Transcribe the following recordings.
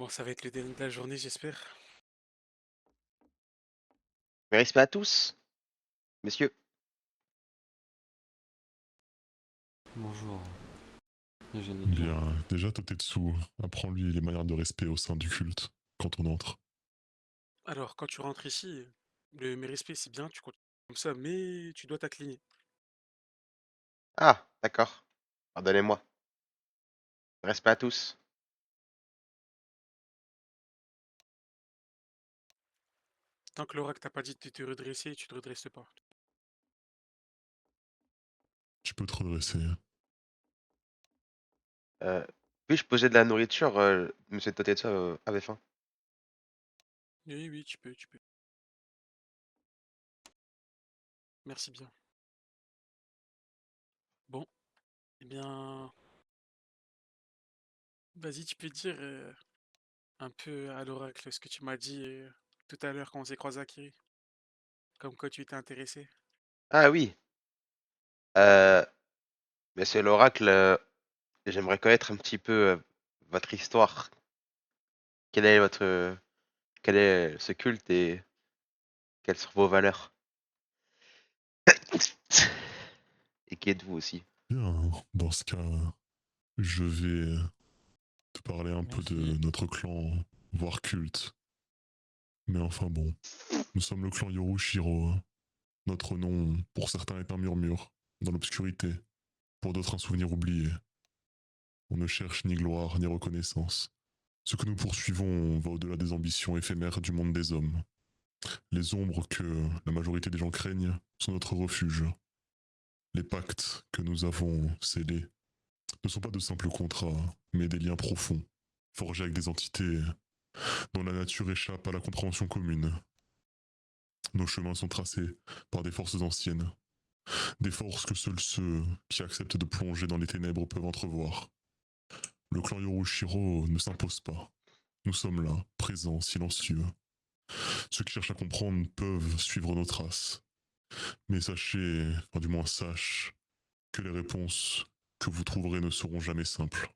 Bon, ça va être le dernier de la journée, j'espère. Mais respect à tous, messieurs. Bonjour, Eugénie John. Bien, déjà Totetsu, apprends-lui les manières de respect au sein du culte, quand on entre. Alors, quand tu rentres ici, mes respects, c'est bien, tu continues comme ça, mais tu dois t'incliner. Ah, d'accord. Pardonnez-moi. Respect à tous. Tant que l'oracle t'a pas dit de te redresser, tu te redresses pas. Tu peux te redresser. Puis-je poser de la nourriture, monsieur Totetsu avait faim. Oui, oui, tu peux. Merci bien. Bon, eh bien, vas-y, tu peux dire un peu à l'oracle ce que tu m'as dit tout à l'heure quand on s'est croisé à Kiri. Comme quoi tu étais intéressé. Ah oui, euh, monsieur l'oracle, j'aimerais connaître un petit peu votre histoire. Quel est ce culte et quelles sont vos valeurs? Et qui êtes-vous aussi? Bien, dans ce cas, je vais te parler un peu de Merci. notre clan, voire culte. Mais enfin bon, nous sommes le clan Yorushiro. Notre nom, pour certains, est un murmure, dans l'obscurité, pour d'autres un souvenir oublié. On ne cherche ni gloire ni reconnaissance. Ce que nous poursuivons va au-delà des ambitions éphémères du monde des hommes. Les ombres que la majorité des gens craignent sont notre refuge. Les pactes que nous avons scellés ne sont pas de simples contrats, mais des liens profonds, forgés avec des entités dont la nature échappe à la compréhension commune. Nos chemins sont tracés par des forces anciennes, des forces que seuls ceux qui acceptent de plonger dans les ténèbres peuvent entrevoir. Le clan Yorushiro ne s'impose pas. Nous sommes là, présents, silencieux. Ceux qui cherchent à comprendre peuvent suivre nos traces. Mais sachez, enfin du moins sache, que les réponses que vous trouverez ne seront jamais simples.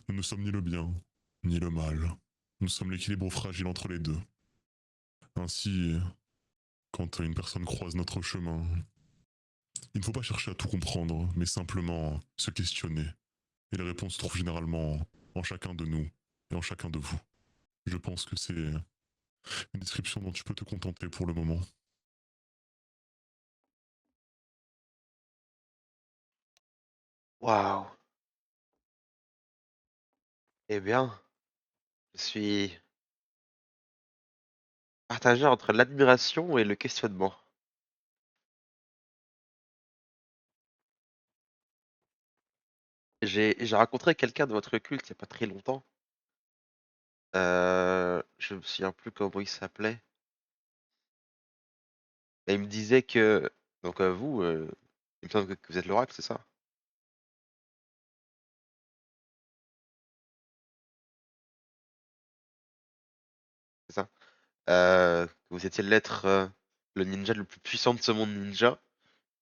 Nous ne sommes ni le bien, ni le mal. Nous sommes l'équilibre fragile entre les deux. Ainsi, quand une personne croise notre chemin, il ne faut pas chercher à tout comprendre, mais simplement se questionner. Et les réponses se trouvent généralement en chacun de nous et en chacun de vous. Je pense que c'est une description dont tu peux te contenter pour le moment. Waouh. Eh bien, je suis partagé entre l'admiration et le questionnement. J'ai rencontré quelqu'un de votre culte il y a pas très longtemps. Je me souviens plus comment il s'appelait. Et il me disait que donc vous, il me semble que vous êtes l'oracle, c'est ça? C'est ça? Que vous étiez l'être, le ninja le plus puissant de ce monde ninja,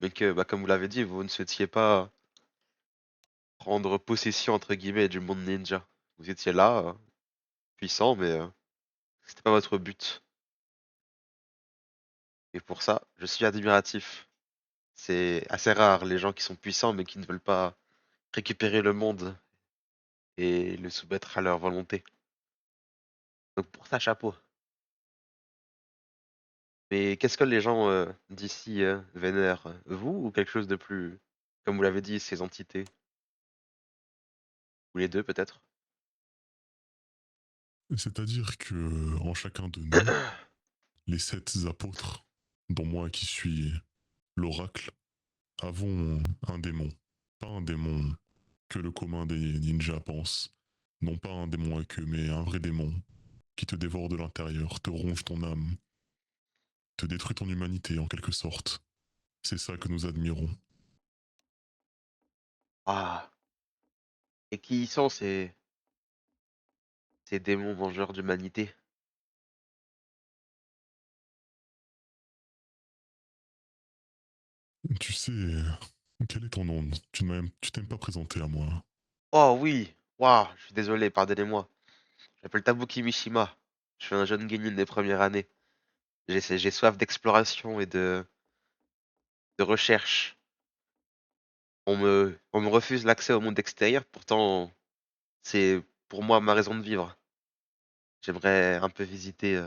mais que, bah, comme vous l'avez dit, vous ne souhaitiez pas prendre «possession» entre guillemets du monde ninja. Vous étiez là, puissant, mais c'était pas votre but. Et pour ça, je suis admiratif. C'est assez rare les gens qui sont puissants, mais qui ne veulent pas récupérer le monde et le soumettre à leur volonté. Donc pour ça, chapeau. Mais qu'est-ce que les gens d'ici vénèrent? Vous ou quelque chose de plus, comme vous l'avez dit, ces entités? Ou les deux peut-être? C'est-à-dire que en chacun de nous, les 7 apôtres, dont moi qui suis l'oracle, avons un démon. Pas un démon que le commun des ninjas pense. Non pas un démon à queue, mais un vrai démon qui te dévore de l'intérieur, te ronge ton âme, te détruit ton humanité en quelque sorte. C'est ça que nous admirons. Ah. Et qui sont ces démons vengeurs d'humanité? Tu sais, quel est ton nom? Tu t'aimes pas présenter à moi. Oh oui! Waouh, je suis désolé, pardonnez-moi. Je m'appelle Tabuki Mishima. Je suis un jeune genin des premières années. J'ai soif d'exploration et de recherche. On me refuse l'accès au monde extérieur, pourtant c'est pour moi ma raison de vivre. J'aimerais un peu visiter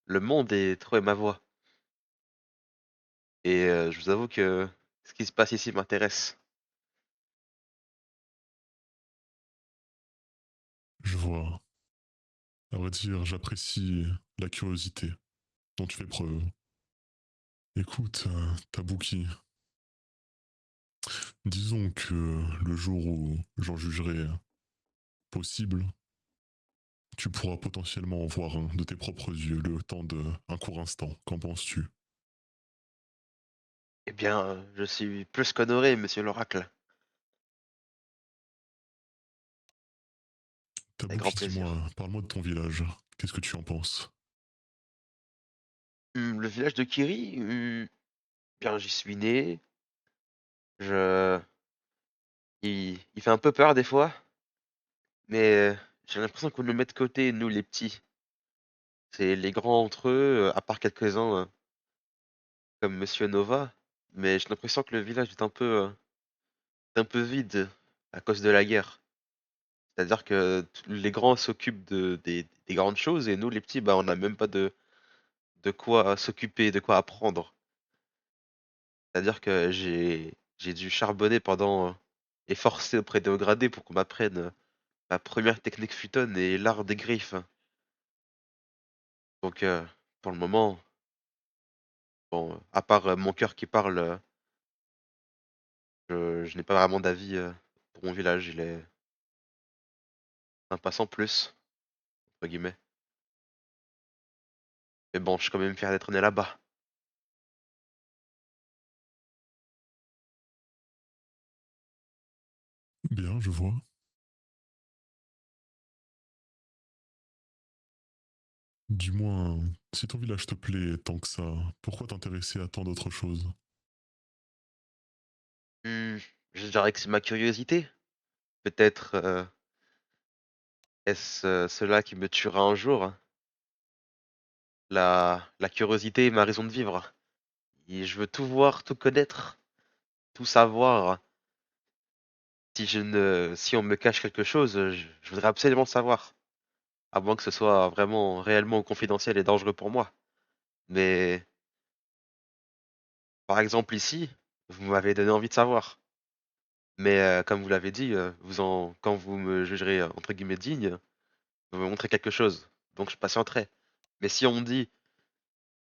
le monde et trouver ma voie. Et je vous avoue que ce qui se passe ici m'intéresse. Je vois. À vrai dire, j'apprécie la curiosité dont tu fais preuve. Écoute, Tabuki, disons que le jour où j'en jugerai possible, tu pourras potentiellement en voir un de tes propres yeux le temps d'un court instant. Qu'en penses-tu? Eh bien, je suis plus qu'honoré, monsieur l'oracle. Avec grand Tabuki, dis-moi, plaisir. parle-moi de ton village. Qu'est-ce que tu en penses? Le village de Kiri, bien j'y suis né. Je... il fait un peu peur des fois, mais j'ai l'impression qu'on nous met de côté, nous les petits. C'est les grands entre eux, à part quelques-uns comme Monsieur Nova, mais j'ai l'impression que le village est un peu vide à cause de la guerre. C'est-à-dire que les grands s'occupent des grandes choses et nous les petits, bah on n'a même pas de quoi s'occuper, de quoi apprendre. C'est-à-dire que j'ai dû charbonner pendant et forcer auprès des hauts gradés pour qu'on m'apprenne ma première technique futonne et l'art des griffes. Donc pour le moment, bon, à part mon cœur qui parle, je n'ai pas vraiment d'avis pour mon village. Il est un passant plus, entre guillemets. Mais bon, je suis quand même fier d'être né là-bas. Bien, je vois. Du moins, si ton village te plaît tant que ça, pourquoi t'intéresser à tant d'autres choses? Hmm, je dirais que c'est ma curiosité. Peut-être est-ce cela qui me tuera un jour, hein. La curiosité est ma raison de vivre. Et je veux tout voir, tout connaître, tout savoir. Si on me cache quelque chose, je voudrais absolument le savoir. À moins que ce soit vraiment, réellement confidentiel et dangereux pour moi. Mais, par exemple ici, vous m'avez donné envie de savoir. Mais comme vous l'avez dit, quand vous me jugerez entre guillemets digne, vous me montrez quelque chose. Donc je patienterai. Mais si on me dit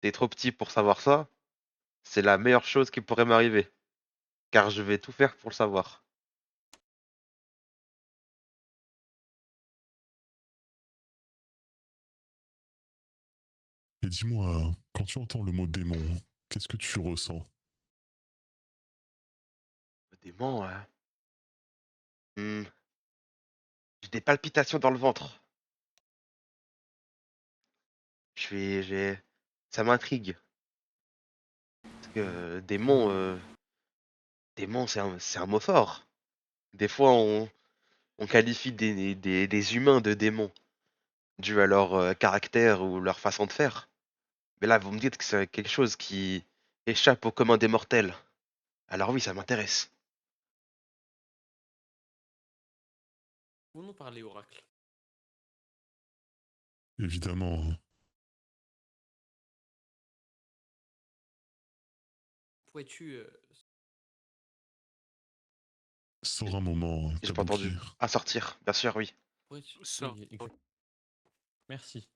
t'es trop petit pour savoir ça, c'est la meilleure chose qui pourrait m'arriver. Car je vais tout faire pour le savoir. Et dis-moi, quand tu entends le mot démon, qu'est-ce que tu ressens? Dément, j'ai des palpitations dans le ventre. J'ai, ça m'intrigue. Parce que démon, c'est un mot fort. Des fois, on qualifie des humains de démons, dû à leur caractère ou leur façon de faire. Mais là, vous me dites que c'est quelque chose qui échappe au commun des mortels. Alors oui, ça m'intéresse. Pouvons-nous parler, Oracle? Évidemment, Pourrais-tu... sors un moment, Si j'ai pas entendu. Tabuki. À sortir, bien sûr, oui. pourrais-tu... Ça. Oui, exact. Merci.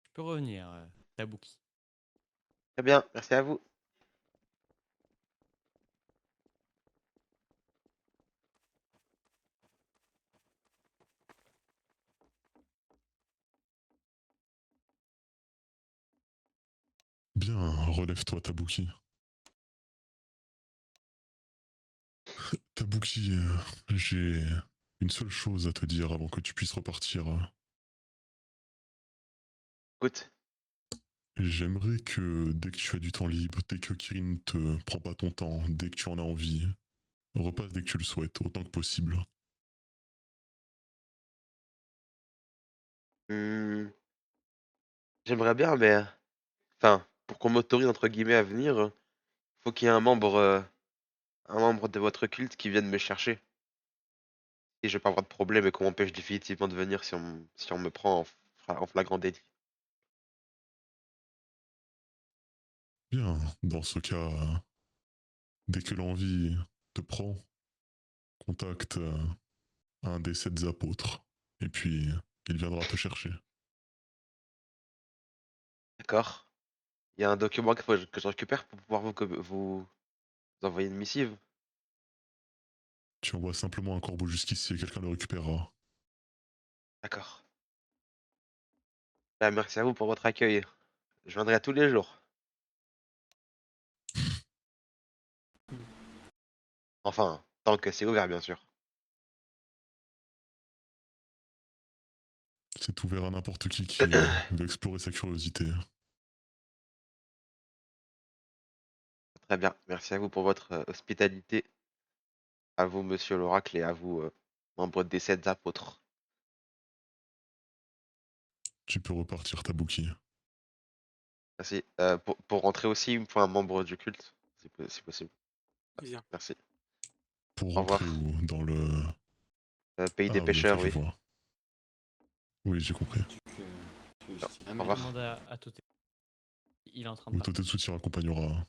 Tu peux revenir, Tabouki. Très bien, merci à vous. Bien, relève-toi, Tabouki. Tabouki, j'ai une seule chose à te dire avant que tu puisses repartir. Écoute, J'aimerais que dès que tu as du temps libre, dès que Kirin ne te prend pas ton temps, dès que tu en as envie, repasse dès que tu le souhaites, autant que possible. hmm, j'aimerais bien, mais enfin, pour qu'on m'autorise entre guillemets à venir, faut qu'il y ait un membre de votre culte qui vienne me chercher. Et je vais pas avoir de problème et qu'on m'empêche définitivement de venir si on me prend en flagrant délit. Bien, dans ce cas, dès que l'envie te prend, contacte un des 7 apôtres, et puis il viendra te chercher. D'accord? Il y a un document que je récupère pour pouvoir vous envoyer une missive. Tu envoies simplement un corbeau jusqu'ici et quelqu'un le récupérera. D'accord. Bah, merci à vous pour votre accueil. Je viendrai tous les jours. Enfin, tant que c'est ouvert, bien sûr. C'est ouvert à n'importe qui veut explorer sa curiosité. Très bien. Merci à vous pour votre hospitalité. À vous, monsieur l'oracle, et à vous, membre des 7 apôtres. Tu peux repartir, Tabouki. Merci. Pour rentrer aussi, il me faut un membre du culte, si possible. Viens. Merci. Pour Au rentrer revoir. où? Dans le... Pays des Ah oui, ok, pêcheurs, je oui. vois. Oui, j'ai compris. Au revoir. Demande à Toté. Il est en train de Ou partir. Totetsu t'y raccompagnera.